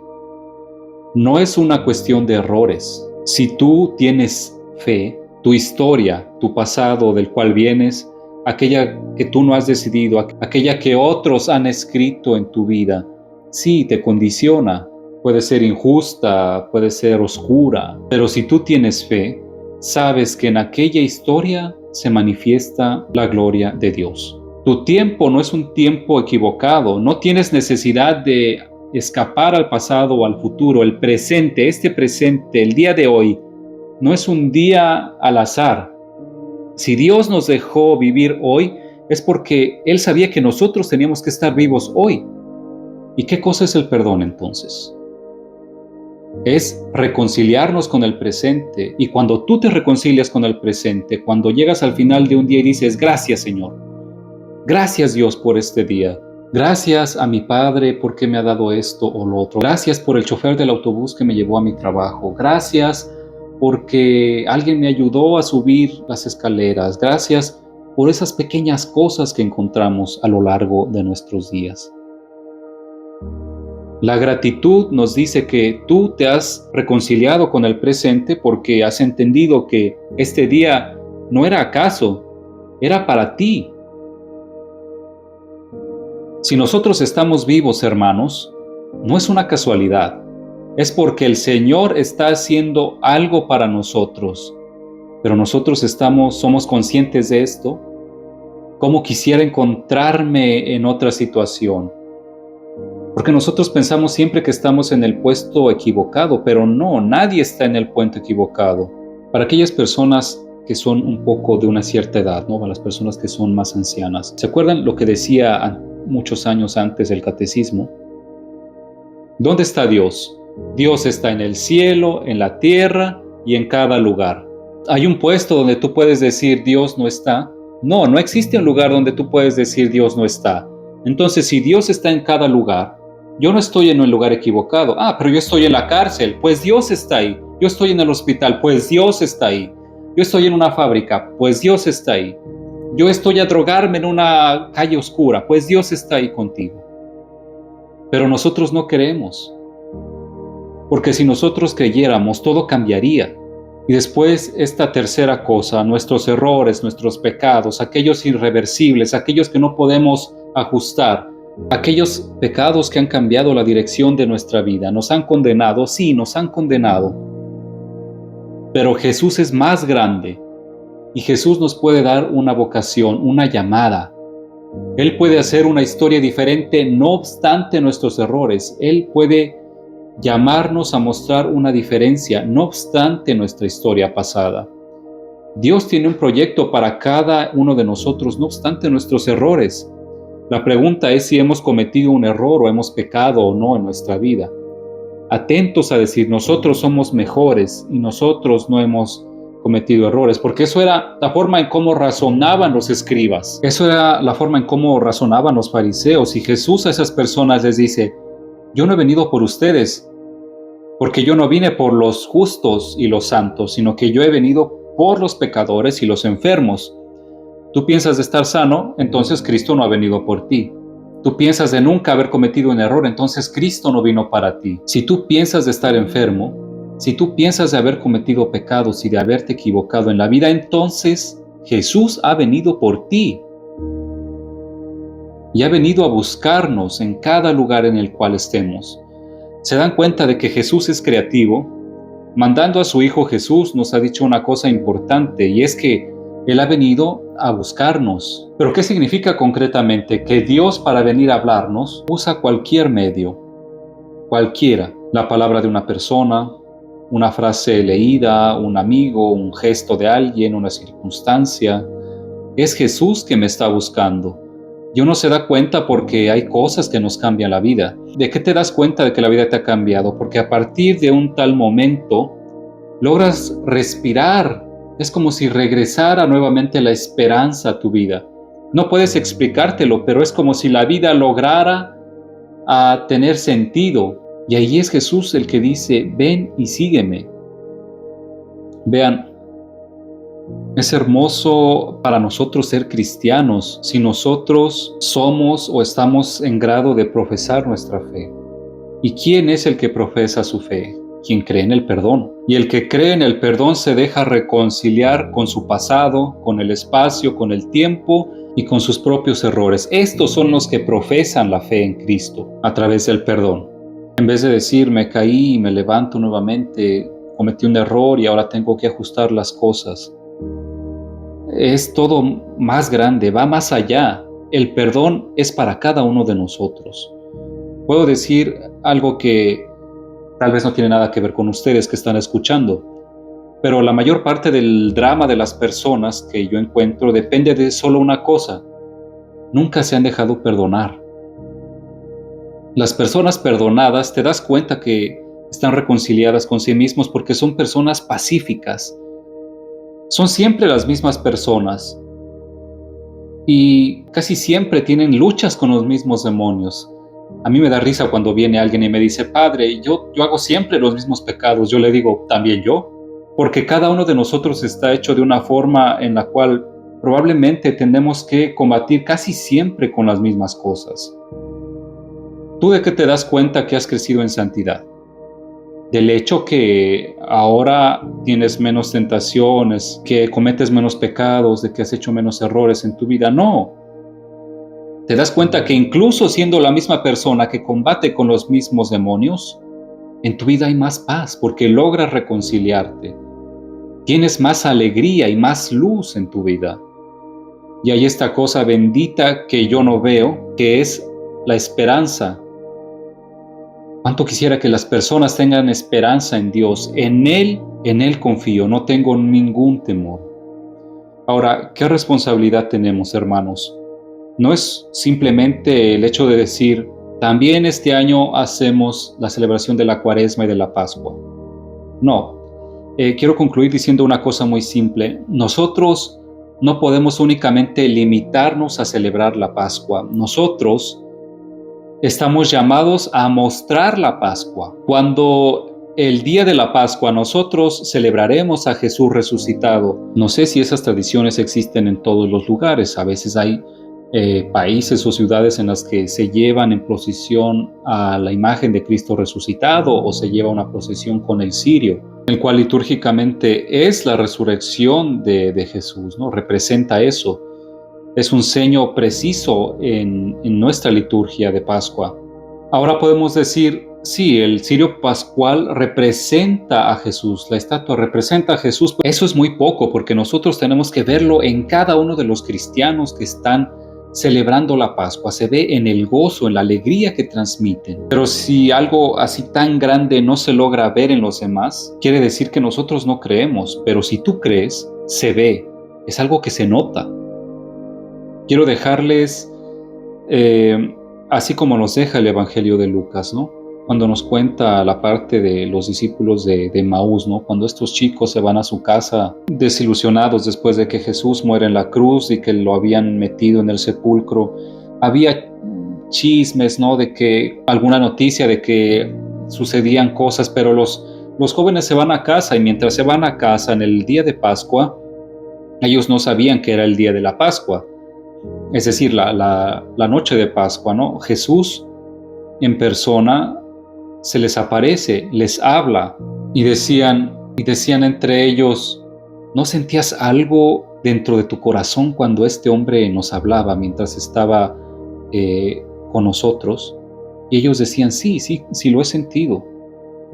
No es una cuestión de errores. Si tú tienes fe, tu historia, tu pasado del cual vienes, aquella que tú no has decidido, aquella que otros han escrito en tu vida, sí te condiciona. Puede ser injusta, puede ser oscura, pero si tú tienes fe, sabes que en aquella historia se manifiesta la gloria de Dios. Tu tiempo no es un tiempo equivocado, no tienes necesidad de escapar al pasado o al futuro. El presente, este presente, el día de hoy, no es un día al azar. Si Dios nos dejó vivir hoy, es porque Él sabía que nosotros teníamos que estar vivos hoy. ¿Y qué cosa es el perdón entonces? Es reconciliarnos con el presente. Y cuando tú te reconcilias con el presente, cuando llegas al final de un día y dices, gracias Señor, gracias Dios por este día, gracias a mi Padre porque me ha dado esto o lo otro, gracias por el chofer del autobús que me llevó a mi trabajo, gracias porque alguien me ayudó a subir las escaleras, gracias por esas pequeñas cosas que encontramos a lo largo de nuestros días. La gratitud nos dice que tú te has reconciliado con el presente porque has entendido que este día no era acaso, era para ti. Si nosotros estamos vivos, hermanos, no es una casualidad, es porque el Señor está haciendo algo para nosotros, pero nosotros somos conscientes de esto. ¿Cómo quisiera encontrarme en otra situación? Porque nosotros pensamos siempre que estamos en el puesto equivocado, pero no, nadie está en el puesto equivocado. Para aquellas personas que son un poco de una cierta edad, ¿no? Para las personas que son más ancianas. ¿Se acuerdan lo que decía muchos años antes del catecismo? ¿Dónde está Dios? Dios está en el cielo, en la tierra y en cada lugar. ¿Hay un puesto donde tú puedes decir Dios no está? No, no existe un lugar donde tú puedes decir Dios no está. Entonces, si Dios está en cada lugar, yo no estoy en un lugar equivocado. Pero yo estoy en la cárcel, pues Dios está ahí. Yo estoy en el hospital, pues Dios está ahí. Yo estoy en una fábrica, pues Dios está ahí. Yo estoy a drogarme en una calle oscura, pues Dios está ahí contigo. Pero nosotros no creemos. Porque si nosotros creyéramos, todo cambiaría. Y después esta tercera cosa, nuestros errores, nuestros pecados, aquellos irreversibles, aquellos que no podemos ajustar, aquellos pecados que han cambiado la dirección de nuestra vida, nos han condenado, sí, nos han condenado. Pero Jesús es más grande y Jesús nos puede dar una vocación, una llamada. Él puede hacer una historia diferente no obstante nuestros errores. Él puede llamarnos a mostrar una diferencia no obstante nuestra historia pasada. Dios tiene un proyecto para cada uno de nosotros no obstante nuestros errores. La pregunta es si hemos cometido un error o hemos pecado o no en nuestra vida. Atentos a decir, nosotros somos mejores y nosotros no hemos cometido errores, porque eso era la forma en cómo razonaban los escribas. Eso era la forma en cómo razonaban los fariseos. Y Jesús a esas personas les dice, yo no he venido por ustedes, porque yo no vine por los justos y los santos, sino que yo he venido por los pecadores y los enfermos. Tú piensas de estar sano, entonces Cristo no ha venido por ti. Tú piensas de nunca haber cometido un error, entonces Cristo no vino para ti. Si tú piensas de estar enfermo, si tú piensas de haber cometido pecados y de haberte equivocado en la vida, entonces Jesús ha venido por ti. Y ha venido a buscarnos en cada lugar en el cual estemos. ¿Se dan cuenta de que Jesús es creativo? Mandando a su Hijo Jesús nos ha dicho una cosa importante, y es que Él ha venido a buscarnos. ¿Pero qué significa concretamente? Que Dios, para venir a hablarnos, usa cualquier medio, cualquiera. La palabra de una persona, una frase leída, un amigo, un gesto de alguien, una circunstancia. Es Jesús que me está buscando. Y uno se da cuenta porque hay cosas que nos cambian la vida. ¿De qué te das cuenta de que la vida te ha cambiado? Porque a partir de un tal momento logras respirar. Es como si regresara nuevamente la esperanza a tu vida. No puedes explicártelo, pero es como si la vida lograra tener sentido. Y ahí es Jesús el que dice, ven y sígueme. Vean, es hermoso para nosotros ser cristianos si nosotros somos o estamos en grado de profesar nuestra fe. ¿Y quién es el que profesa su fe? Quien cree en el perdón. Y el que cree en el perdón se deja reconciliar con su pasado, con el espacio, con el tiempo y con sus propios errores. Estos son los que profesan la fe en Cristo a través del perdón. En vez de decir, me caí y me levanto nuevamente, cometí un error y ahora tengo que ajustar las cosas. Es todo más grande, va más allá. El perdón es para cada uno de nosotros. Puedo decir algo que tal vez no tiene nada que ver con ustedes que están escuchando, pero la mayor parte del drama de las personas que yo encuentro depende de solo una cosa: nunca se han dejado perdonar. Las personas perdonadas, te das cuenta que están reconciliadas con sí mismos porque son personas pacíficas. Son siempre las mismas personas y casi siempre tienen luchas con los mismos demonios. A mí me da risa cuando viene alguien y me dice, padre, yo hago siempre los mismos pecados. Yo le digo, ¿también yo? Porque cada uno de nosotros está hecho de una forma en la cual probablemente tenemos que combatir casi siempre con las mismas cosas. ¿Tú de qué te das cuenta que has crecido en santidad? ¿Del hecho que ahora tienes menos tentaciones, que cometes menos pecados, de que has hecho menos errores en tu vida? No. ¿Te das cuenta que incluso siendo la misma persona que combate con los mismos demonios, en tu vida hay más paz porque logras reconciliarte? Tienes más alegría y más luz en tu vida. Y hay esta cosa bendita que yo no veo, que es la esperanza. ¿Cuánto quisiera que las personas tengan esperanza en Dios? En Él confío, no tengo ningún temor. Ahora, ¿qué responsabilidad tenemos, hermanos? No es simplemente el hecho de decir, también este año hacemos la celebración de la Cuaresma y de la Pascua. No, quiero concluir diciendo una cosa muy simple. Nosotros no podemos únicamente limitarnos a celebrar la Pascua. Nosotros estamos llamados a mostrar la Pascua. Cuando el día de la Pascua nosotros celebraremos a Jesús resucitado. No sé si esas tradiciones existen en todos los lugares. A veces hay países o ciudades en las que se llevan en procesión a la imagen de Cristo resucitado o se lleva una procesión con el cirio, el cual litúrgicamente es la resurrección de Jesús, ¿no? Representa eso. Es un seño preciso en nuestra liturgia de Pascua. Ahora podemos decir, sí, el cirio pascual representa a Jesús, la estatua representa a Jesús. Eso es muy poco porque nosotros tenemos que verlo en cada uno de los cristianos que están celebrando la Pascua. Se ve en el gozo, en la alegría que transmiten. Pero si algo así tan grande no se logra ver en los demás, quiere decir que nosotros no creemos. Pero si tú crees, se ve. Es algo que se nota. Quiero dejarles, así como nos deja el Evangelio de Lucas, ¿no? Cuando nos cuenta la parte de los discípulos de Emaús, ¿no? Cuando estos chicos se van a su casa desilusionados después de que Jesús muere en la cruz y que lo habían metido en el sepulcro. Había chismes, ¿no? De que alguna noticia de que sucedían cosas, pero los jóvenes se van a casa y mientras se van a casa en el día de Pascua, ellos no sabían que era el día de la Pascua. Es decir, la noche de Pascua, ¿no? Jesús en persona se les aparece, les habla y decían entre ellos, ¿no sentías algo dentro de tu corazón cuando este hombre nos hablaba mientras estaba con nosotros? Y ellos decían, sí lo he sentido.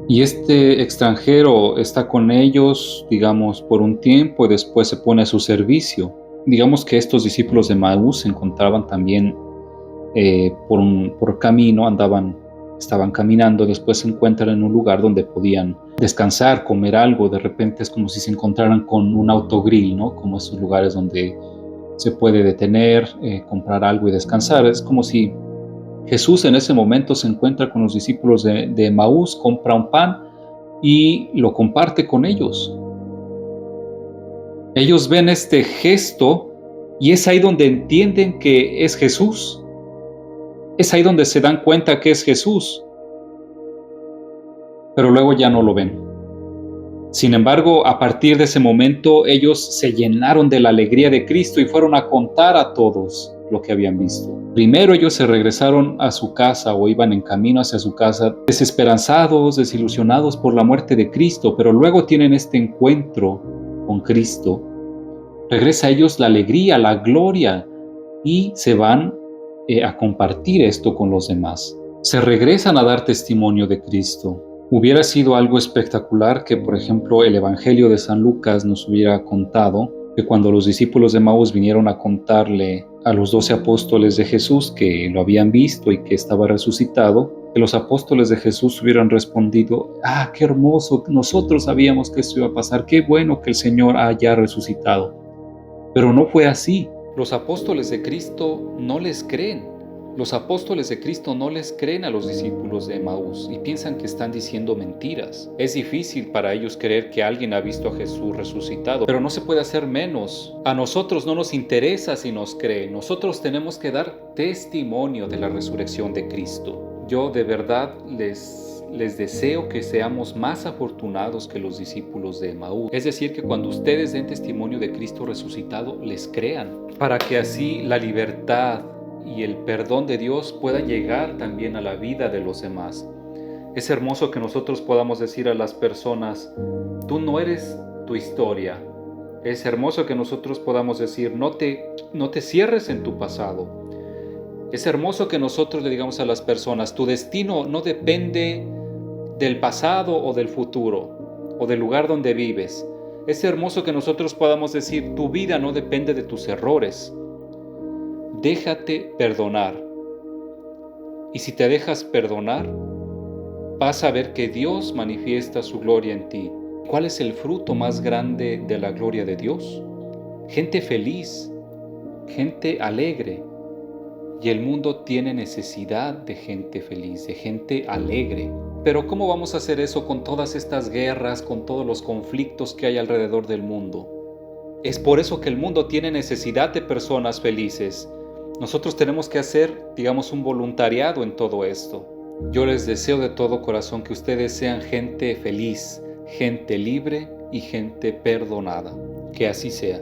Y este extranjero está con ellos, digamos, por un tiempo y después se pone a su servicio. Digamos que estos discípulos de Emaús se encontraban también por camino, estaban caminando, después se encuentran en un lugar donde podían descansar, comer algo. De repente es como si se encontraran con un autogrill, ¿no? Como esos lugares donde se puede detener, comprar algo y descansar. Es como si Jesús en ese momento se encuentra con los discípulos de Emaús, compra un pan y lo comparte con ellos. Ellos ven este gesto y es ahí donde entienden que es Jesús. Es ahí donde se dan cuenta que es Jesús. pero luego ya no lo ven. Sin embargo, a partir de ese momento, ellos se llenaron de la alegría de Cristo y fueron a contar a todos lo que habían visto. Primero ellos se regresaron a su casa o iban en camino hacia su casa, desesperanzados, desilusionados por la muerte de Cristo, pero luego tienen este encuentro con Cristo. Regresa a ellos la alegría, la gloria, y se van a compartir esto con los demás. Se regresan a dar testimonio de Cristo. Hubiera sido algo espectacular que, por ejemplo, el Evangelio de San Lucas nos hubiera contado que cuando los discípulos de Emaús vinieron a contarle a los 12 apóstoles de Jesús que lo habían visto y que estaba resucitado, que los apóstoles de Jesús hubieran respondido: ¡ah, qué hermoso! Nosotros sabíamos que esto iba a pasar, qué bueno que el Señor haya resucitado. Pero no fue así. Los apóstoles de Cristo no les creen. Los apóstoles de Cristo no les creen a los discípulos de Emaús y piensan que están diciendo mentiras. Es difícil para ellos creer que alguien ha visto a Jesús resucitado, pero no se puede hacer menos. A nosotros no nos interesa si nos creen. Nosotros tenemos que dar testimonio de la resurrección de Cristo. Yo de verdad les deseo que seamos más afortunados que los discípulos de Emaús. Es decir, que cuando ustedes den testimonio de Cristo resucitado, les crean, para que así la libertad y el perdón de Dios pueda llegar también a la vida de los demás. Es hermoso que nosotros podamos decir a las personas: tú no eres tu historia. Es hermoso que nosotros podamos decir: no te cierres en tu pasado. Es hermoso que nosotros le digamos a las personas: tu destino no depende del pasado o del futuro o del lugar donde vives. Es hermoso que nosotros podamos decir: tu vida no depende de tus errores. Déjate perdonar. Y si te dejas perdonar, vas a ver que Dios manifiesta su gloria en ti. ¿Cuál es el fruto más grande de la gloria de Dios? Gente feliz, gente alegre. Y el mundo tiene necesidad de gente feliz, de gente alegre. Pero ¿cómo vamos a hacer eso con todas estas guerras, con todos los conflictos que hay alrededor del mundo? Es por eso que el mundo tiene necesidad de personas felices. Nosotros tenemos que hacer, digamos, un voluntariado en todo esto. Yo les deseo de todo corazón que ustedes sean gente feliz, gente libre y gente perdonada. Que así sea.